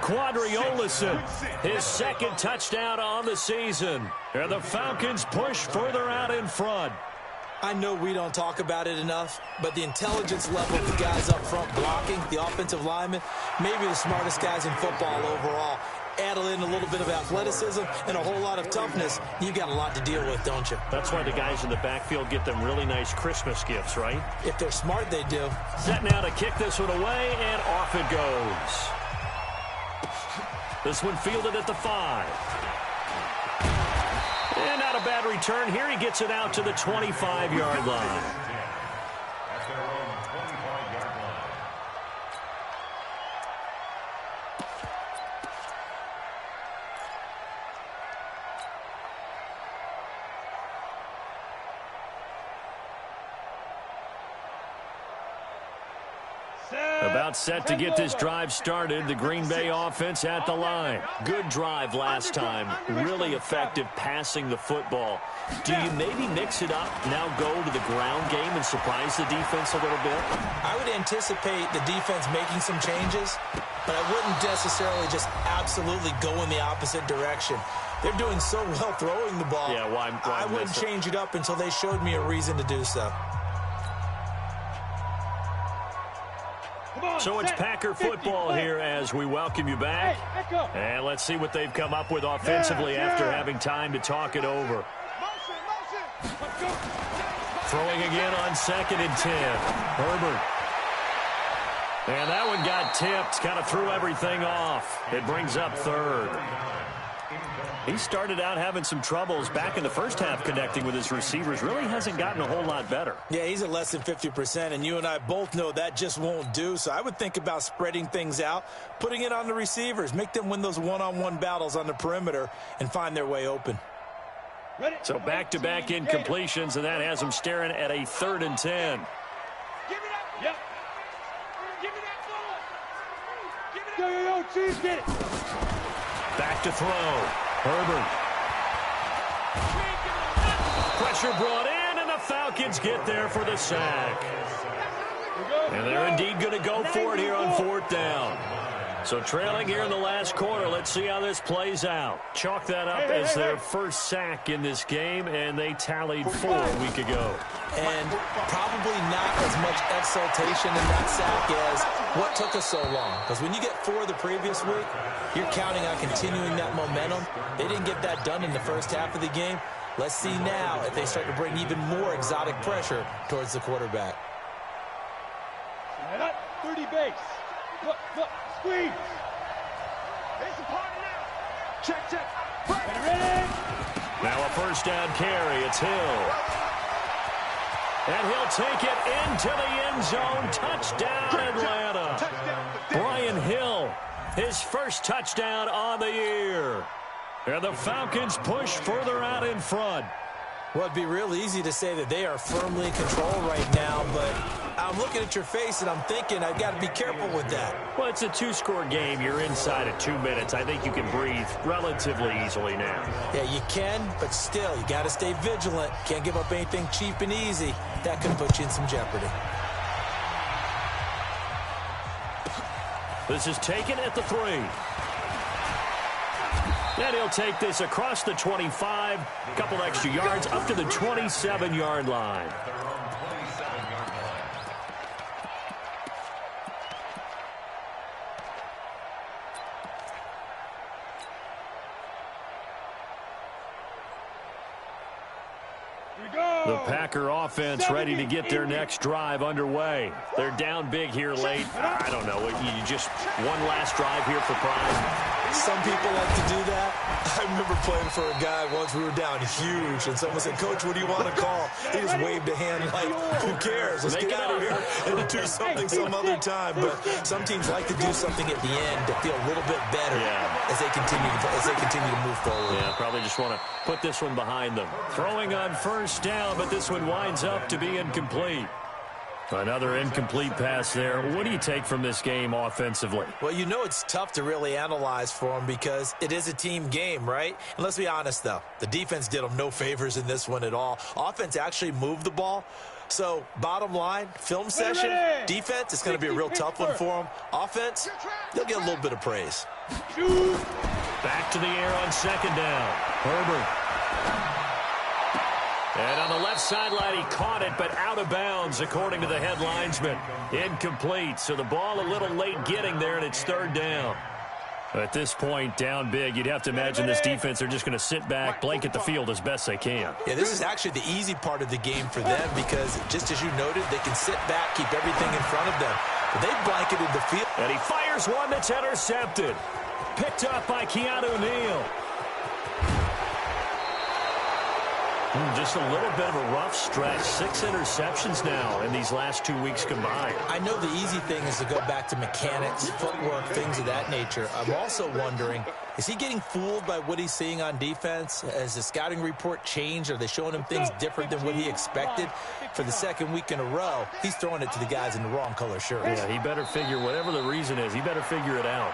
A: Quadri Olison, his 2nd touchdown on the season. And the Falcons push further out in front.
C: I know we don't talk about it enough, but the intelligence level of the guys up front blocking, the offensive linemen, maybe the smartest guys in football overall. Add in a little bit of athleticism and a whole lot of toughness, you've got a lot to deal with, don't you?
A: That's why the guys in the backfield get them really nice Christmas gifts, right?
C: If they're smart, they do.
A: Set now to kick this one away, and off it goes. This one fielded at the 5. And not a bad return here. He gets it out to the 25-yard line. About set to get this drive started. The Green Bay offense at the line. Good drive last time. Really effective passing the football. Do you maybe mix it up, now go to the ground game and surprise the defense a little bit?
C: I would anticipate the defense making some changes, but I wouldn't necessarily just absolutely go in the opposite direction. They're doing so well throwing the ball.
A: Yeah, why
C: I wouldn't change it up until they showed me a reason to do so.
A: So it's Packer football here as we welcome you back. And let's see what they've come up with offensively after having time to talk it over. Throwing again on 2nd and 10. Herbert. And that one got tipped. Kind of threw everything off. It brings up 3rd. He started out having some troubles back in the first half connecting with his receivers. Really hasn't gotten a whole lot better.
C: Yeah, he's at less than 50%, and you and I both know that just won't do. So I would think about spreading things out, putting it on the receivers, make them win those one-on-one battles on the perimeter and find their way open.
A: So back-to-back incompletions, and that has him staring at a 3rd and 10.
B: Give it up. Yep. Give me that ball. Give it up. Yo, Chiefs, get it.
A: Back to throw. Herbert. Pressure brought in, and the Falcons get there for the sack. And they're indeed going to go for it here on 4th down. So trailing here in the last quarter. Let's see how this plays out. Chalk that up as their first sack in this game, and they tallied 4 a week ago.
C: And probably not as much exultation in that sack as what took us so long. Because when you get 4 the previous week, you're counting on continuing that momentum. They didn't get that done in the first half of the game. Let's see now if they start to bring even more exotic pressure towards the quarterback.
B: 30 base. Look, squeeze.
E: It's a party now. Check.
B: Ready?
A: Now a first down carry. It's Hill. And he'll take it into the end zone. Touchdown, Atlanta. Brian Hill, his first touchdown on the year. And the Falcons push further out in front.
C: Well, it'd be real easy to say that they are firmly in control right now, but I'm looking at your face and I'm thinking I've got to be careful with that.
A: Well, it's a 2-score game. You're inside of 2 minutes. I think you can breathe relatively easily now.
C: Yeah, you can, but still, you got to stay vigilant. Can't give up anything cheap and easy. That could put you in some jeopardy.
A: This is taken at the 3. And he'll take this across the 25, a couple extra yards up to the 27-yard line. The Packer offense ready to get their next drive underway. They're down big here late. I don't know. You just one last drive here for pride.
C: Some people like to do that. I remember playing for a guy once. We were down huge, and someone said, "Coach, what do you want to call?" He just waved a hand like, "Who cares? Let's get out of here and do something some other time." But some teams like to do something at the end to feel a little bit better as they continue to move forward.
A: Yeah, probably just want to put this one behind them. Throwing on first down, but this one winds up to be incomplete. Another incomplete pass there. What do you take from this game offensively?
C: Well, you know it's tough to really analyze for them because it is a team game, right? And let's be honest, though. The defense did them no favors in this one at all. Offense actually moved the ball. So, bottom line, film session, defense, it's going to be a real tough one for them. Offense, they'll get a little bit of praise.
A: Back to the air on second down. Herbert. And on the left sideline, he caught it, but out of bounds, according to the head linesman. Incomplete, so the ball a little late getting there, and it's 3rd down. At this point, down big, you'd have to imagine this defense are just going to sit back, blanket the field as best they can.
C: Yeah, this is actually the easy part of the game for them because, just as you noted, they can sit back, keep everything in front of them. But they blanketed the field.
A: And he fires one that's intercepted. Picked up by Keanu Neal. Just a little bit of a rough stretch. 6 interceptions now in these last 2 weeks combined.
C: I know the easy thing is to go back to mechanics, footwork, things of that nature. I'm also wondering, is he getting fooled by what he's seeing on defense? Has the scouting report changed? Are they showing him things different than what he expected? For the 2nd week in a row, he's throwing it to the guys in the wrong color shirts.
A: Yeah, he better figure, whatever the reason is, he better figure it out.